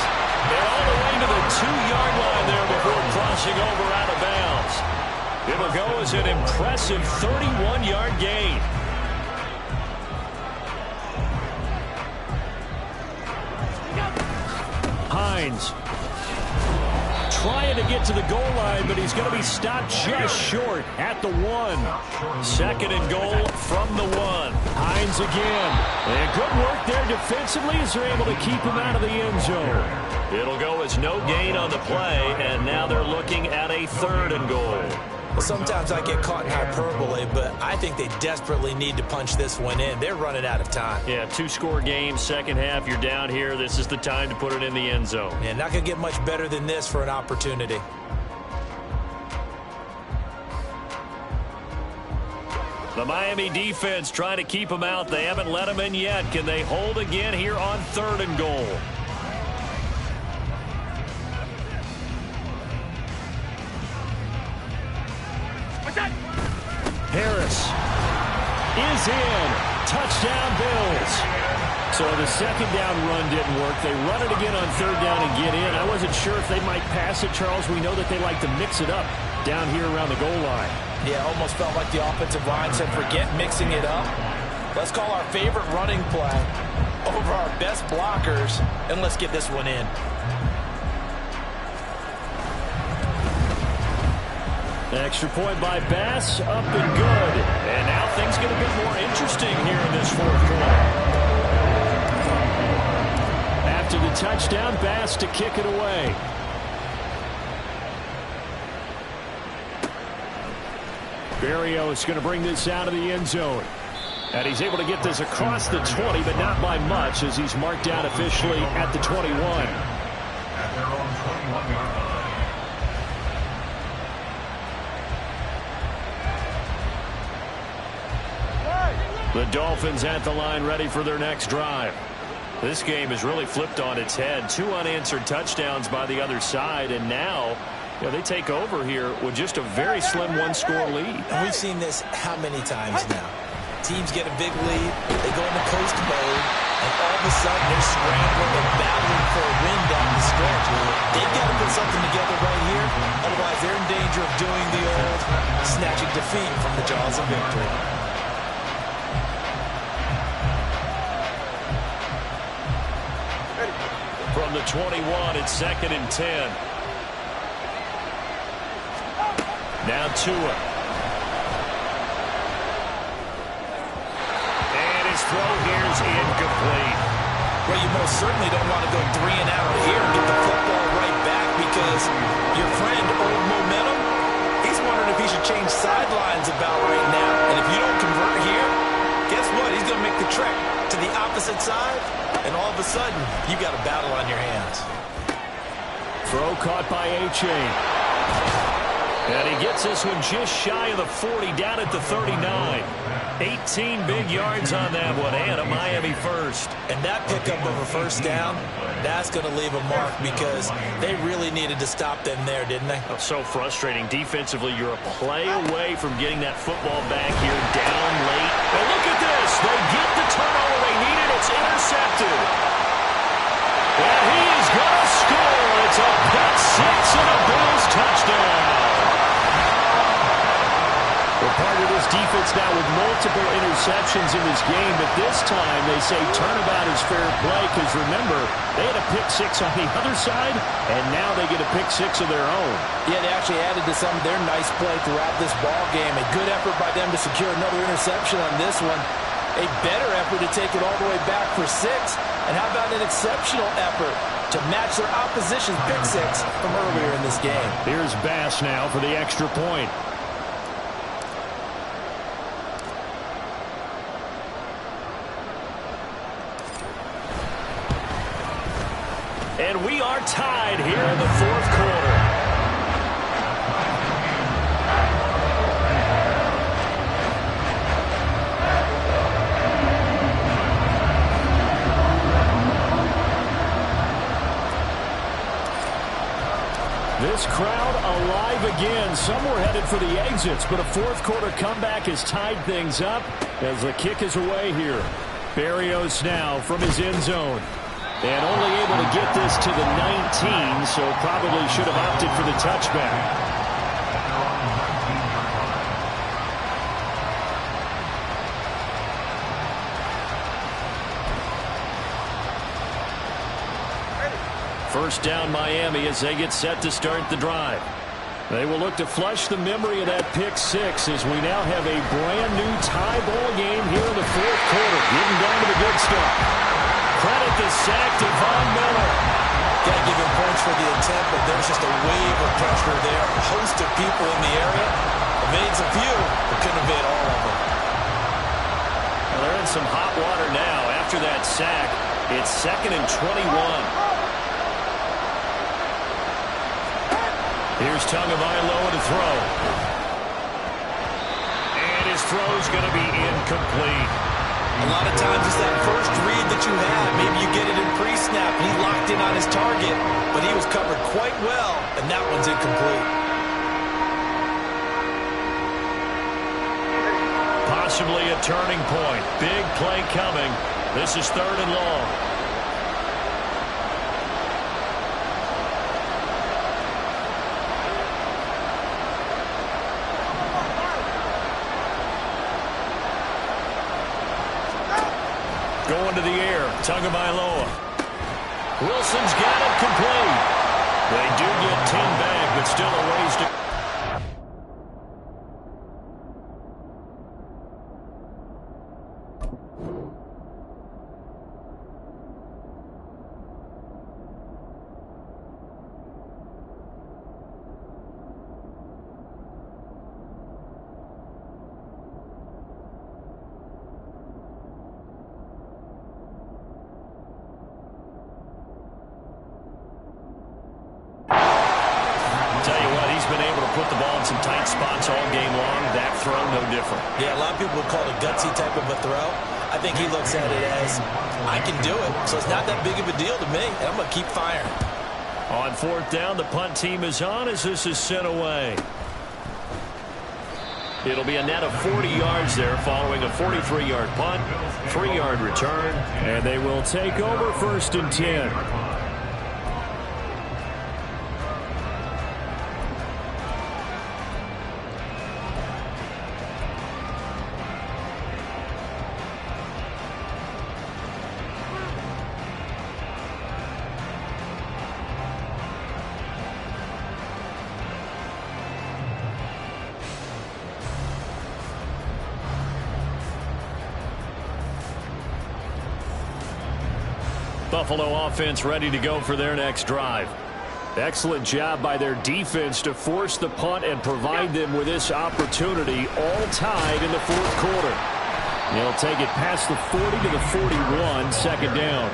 They're all the way to the 2-yard line there before crossing over out of bounds. It'll go as an impressive 31-yard gain. Hines trying to get to the goal line, but he's going to be stopped just short at the 1. 2nd and goal from the 1. Hines again. And good work there defensively as they're able to keep him out of the end zone. It'll go as no gain on the play, and now they're looking at a 3rd and goal. Well, sometimes I get caught in hyperbole, but I think they desperately need to punch this one in. They're running out of time. Yeah, 2-score game, 2nd half. You're down here. This is the time to put it in the end zone. Yeah, not going to get much better than this for an opportunity. The Miami defense trying to keep them out. They haven't let them in yet. Can they hold again here on 3rd and goal? Harris is in. Touchdown, Bills. So the 2nd down run didn't work. They run it again on 3rd down and get in. I wasn't sure if they might pass it, Charles. We know that they like to mix it up down here around the goal line. Yeah, almost felt like the offensive line said, forget mixing it up. Let's call our favorite running play over our best blockers, and let's get this one in. Extra point by Bass, up and good. And now things get a bit more interesting here in this 4th quarter. After the touchdown, Bass to kick it away. Berrios is going to bring this out of the end zone. And he's able to get this across the 20, but not by much as he's marked down officially at the 21. At their own 21-yard line. The Dolphins at the line ready for their next drive. This game is really flipped on its head. 2 unanswered touchdowns by the other side, and now they take over here with just a very slim 1-score lead. And we've seen this how many times now? Teams get a big lead, they go into coast mode, and all of a sudden they're scrambling and battling for a win down the stretch. They've got to put something together right here, otherwise they're in danger of doing the old snatching defeat from the jaws of victory. From the 21, it's 2nd and 10. Now Tua. And his throw here is incomplete. Well, you most certainly don't want to go 3 and out here and get the football right back because your friend, Old Momentum, he's wondering if he should change sidelines about right now. And if you don't convert here, guess what? He's going to make the trek to the opposite side, and all of a sudden, you got a battle on your hands. Throw caught by A-Chain. And he gets this one just shy of the 40, down at the 39. 18 big yards on that one, and a Miami first. And that pickup of a first down, that's going to leave a mark because they really needed to stop them there, didn't they? Oh, so frustrating. Defensively, you're a play away from getting that football back here down late. And look at this. They get the turnover they needed. It's intercepted. And he is going to score. It's a pick six and a Bills touchdown. We're part of this defense now with multiple interceptions in this game, but this time they say turnabout is fair play because, remember, they had a pick six on the other side, and now they get a pick six of their own. Yeah, they actually added to some of their nice play throughout this ball game. A good effort by them to secure another interception on this one. A better effort to take it all the way back for six. And how about an exceptional effort to match their opposition's pick six from earlier in this game? Here's Bass now for the extra point. And we are tied here in the fourth quarter. This crowd alive again. Some were headed for the exits, but a fourth quarter comeback has tied things up as the kick is away here. Berrios now from his end zone. And only able to get this to the 19, so probably should have opted for the touchback. First down Miami as they get set to start the drive. They will look to flush the memory of that pick six as we now have a brand new tie ball game here in the fourth quarter. Getting down to the good stuff. Credit the sack to Von Miller. Got to give him points for the attempt, but there's just a wave of pressure there. A host of people in the area. Evades a few, but couldn't evade all of them. Well, they're in some hot water now after that sack. It's 2nd and 21. Here's Tagovailoa to throw. And his throw's going to be incomplete. A lot of times it's that first read that you have. Maybe you get it in pre-snap and he locked in on his target, but he was covered quite well, and that one's incomplete. Possibly a turning point. Big play coming. This is 3rd and long. Going to the air, Tagovailoa. Wilson's got it complete. They do get 10 back, but still a ways to... put the ball in some tight spots all game long. That throw, no different. Yeah, a lot of people would call it a gutsy type of a throw. I think he looks at it as, I can do it, so it's not that big of a deal to me, and I'm going to keep firing. On 4th down, the punt team is on as this is sent away. It'll be a net of 40 yards there following a 43-yard punt, 3-yard return, and they will take over 1st and 10. Buffalo offense ready to go for their next drive. Excellent job by their defense to force the punt and provide them with this opportunity, all tied in the 4th quarter. They'll take it past the 40 to the 41, 2nd down.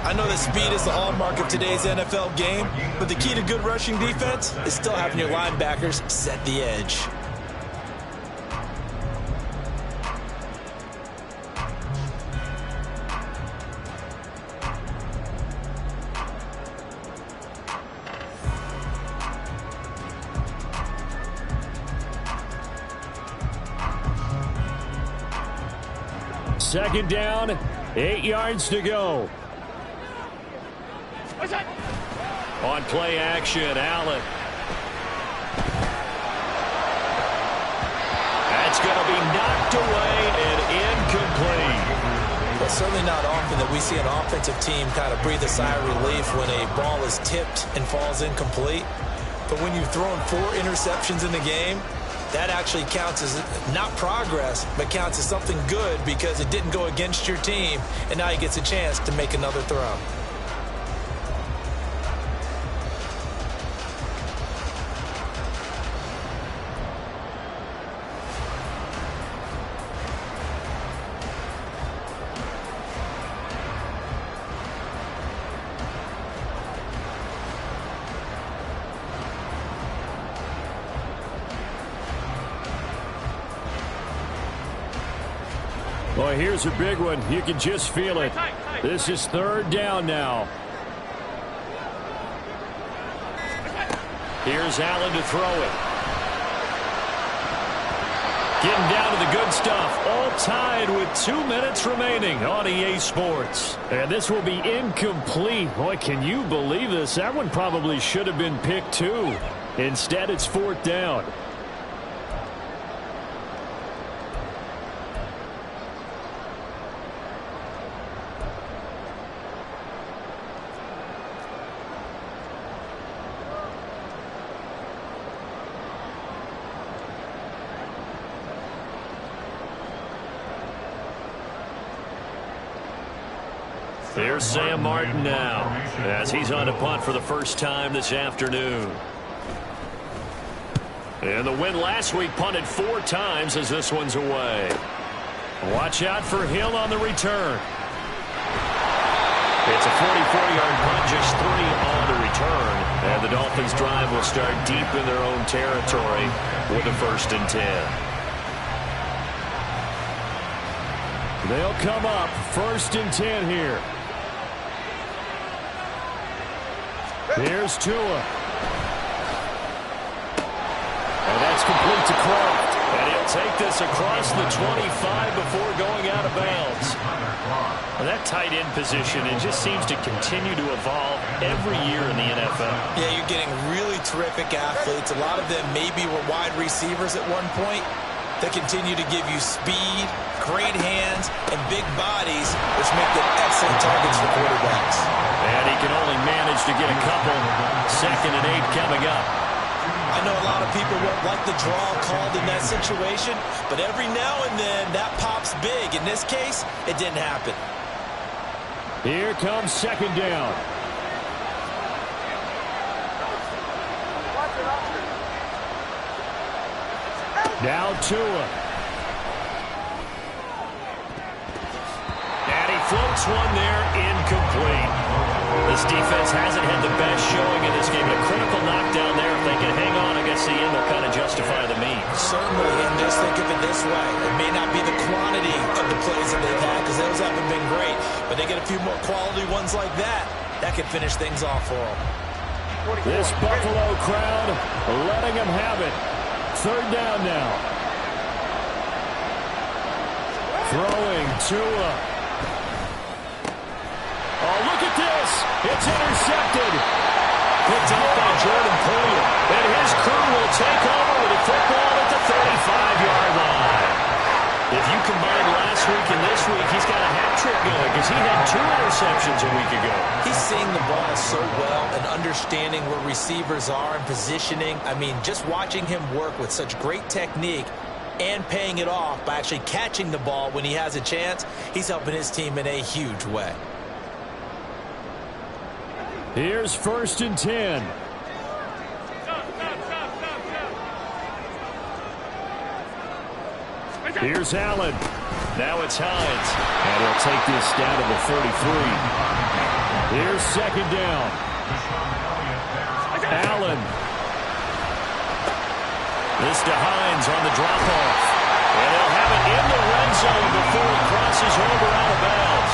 I know that speed is the hallmark of today's NFL game, but the key to good rushing defense is still having your linebackers set the edge. Second down, 8 yards to go. On play action, Allen. That's going to be knocked away and incomplete. Well, certainly not often that we see an offensive team kind of breathe a sigh of relief when a ball is tipped and falls incomplete. But when you've thrown 4 interceptions in the game, that actually counts as not progress, but counts as something good because it didn't go against your team, and now he gets a chance to make another throw. Boy, here's a big one. You can just feel it. This is third down now. Here's Allen to throw it. Getting down to the good stuff. All tied with 2 minutes remaining on EA Sports. And this will be incomplete. Boy, can you believe this? That one probably should have been picked too. Instead, it's fourth down. There's Sam Martin now as he's on to punt for the first time this afternoon. And the win last week punted 4 times as this one's away. Watch out for Hill on the return. It's a 44-yard punt, just 3 on the return. And the Dolphins' drive will start deep in their own territory with a 1st and 10. They'll come up 1st and 10 here. Here's Tua. And that's complete to Kraft. And he'll take this across the 25 before going out of bounds. Well, that tight end position, it just seems to continue to evolve every year in the NFL. Yeah, you're getting really terrific athletes. A lot of them maybe were wide receivers at one point. They continue to give you speed, great hands, and big bodies, which make them excellent targets for quarterbacks. And he can only manage to get a couple. 2nd and 8 coming up. I know a lot of people won't like the draw called in that situation, but every now and then that pops big. In this case, it didn't happen. Here comes 2nd down. Now Tua. And he floats one there, incomplete. This defense hasn't had the best showing in this game. A critical knockdown there. If they can hang on against the end, they'll kind of justify the means. Certainly, and just think of it this way. It may not be the quantity of the plays that they've had, because those haven't been great, but they get a few more quality ones like that. That could finish things off for them. This Buffalo crowd letting them have it. 3rd down now. Throwing Tua. Oh, look at this. It's intercepted. Picked up by Jordan Poyer. And his crew will take over with the football at the 35-yard line. If you combine last week and this week, he's got a hat trick going because he had 2 interceptions a week ago. He's seeing the ball so well and understanding where receivers are and positioning. I mean, just watching him work with such great technique and paying it off by actually catching the ball when he has a chance, he's helping his team in a huge way. Here's 1st and 10. Here's Allen. Now it's Hines. And he'll take this down to the 33. Here's second down. Allen. This to Hines on the drop-off. And they'll have it in the red zone before he crosses over out of bounds.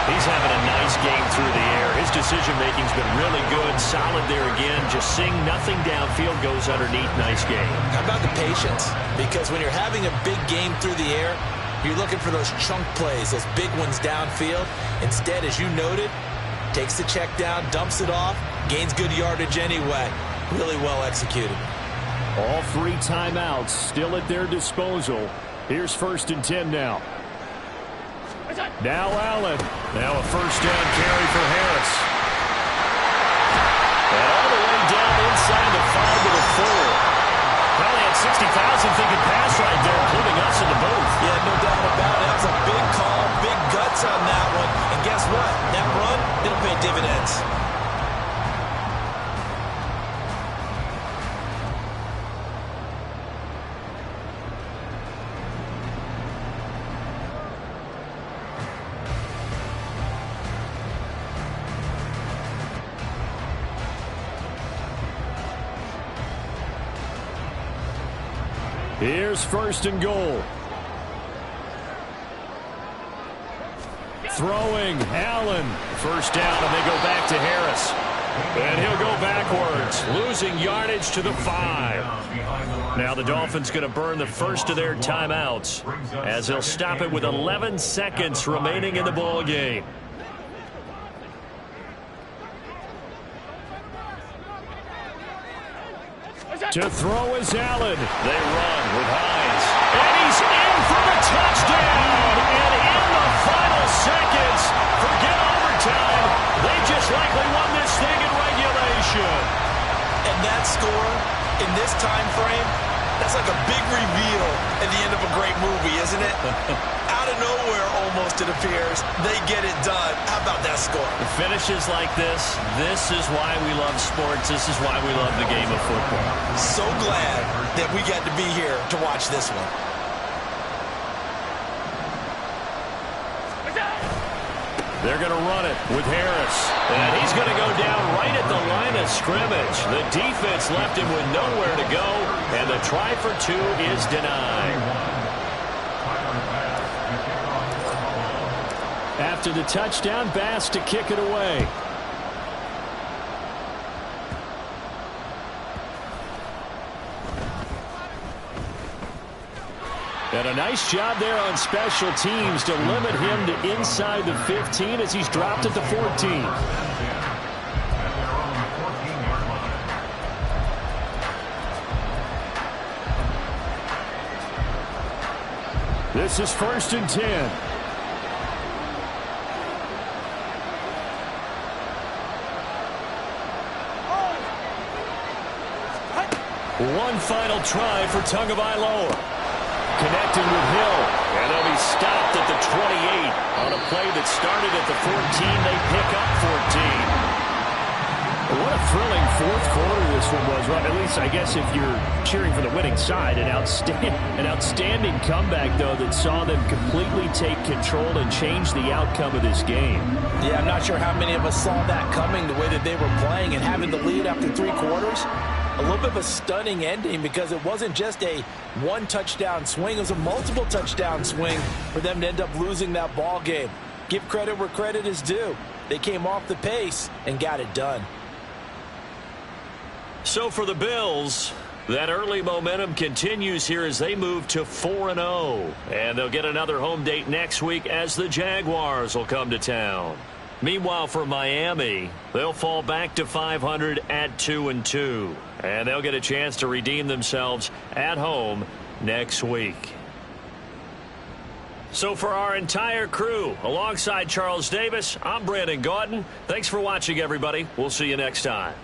He's having a nice game through the air. His decision-making's been really good. Solid there again. Just seeing nothing downfield goes underneath. Nice game. How about the patience? Because when you're having a big game through the air, you're looking for those chunk plays, those big ones downfield. Instead, as you noted, takes the check down, dumps it off, gains good yardage anyway. Really well executed. All 3 timeouts still at their disposal. Here's 1st and 10 now. Now Allen. Now a first down carry for Harris. And all the way down inside the 5 to the 4. Probably had 60,000 thinking pass right there, including us in the booth. Yeah, no doubt about it. That was a big call, big guts on that one. And guess what? That run, it'll pay dividends. Here's 1st and goal. Throwing, Allen. First down, and they go back to Harris. And he'll go backwards, losing yardage to the 5. Now the Dolphins going to burn the first of their timeouts as they'll stop it with 11 seconds remaining in the ball game. To throw is Allen. They run with Hines. And he's in for the touchdown. And in the final seconds, forget overtime. They just likely won this thing in regulation. And that score in this time frame, that's like a big reveal at the end of a great movie, isn't it? Out of nowhere, almost, it appears. They get it done. How about that score? The finishes like this is why we love sports. This is why we love the game of football. So glad that we got to be here to watch this one. They're going to run it with Harris. And he's going to go down right at the line of scrimmage. The defense left him with nowhere to go. And the try for 2 is denied. After the touchdown, Bass to kick it away. And a nice job there on special teams to limit him to inside the 15 as he's dropped at the 14. This is 1st and 10. One final try for Tagovailoa. Connecting with Hill, and they'll be stopped at the 28 on a play that started at the 14. They pick up 14. What a thrilling 4th quarter this one was, Rob. At least, I guess, if you're cheering for the winning side, an outstanding comeback, though, that saw them completely take control and change the outcome of this game. Yeah, I'm not sure how many of us saw that coming, the way that they were playing and having the lead after 3 quarters. A little bit of a stunning ending because it wasn't just a 1-touchdown swing. It was a multiple touchdown swing for them to end up losing that ball game. Give credit where credit is due. They came off the pace and got it done. So for the Bills, that early momentum continues here as they move to 4-0. And they'll get another home date next week as the Jaguars will come to town. Meanwhile, for Miami, they'll fall back to 500 at 2-2. And they'll get a chance to redeem themselves at home next week. So for our entire crew, alongside Charles Davis, I'm Brandon Gaudin. Thanks for watching, everybody. We'll see you next time.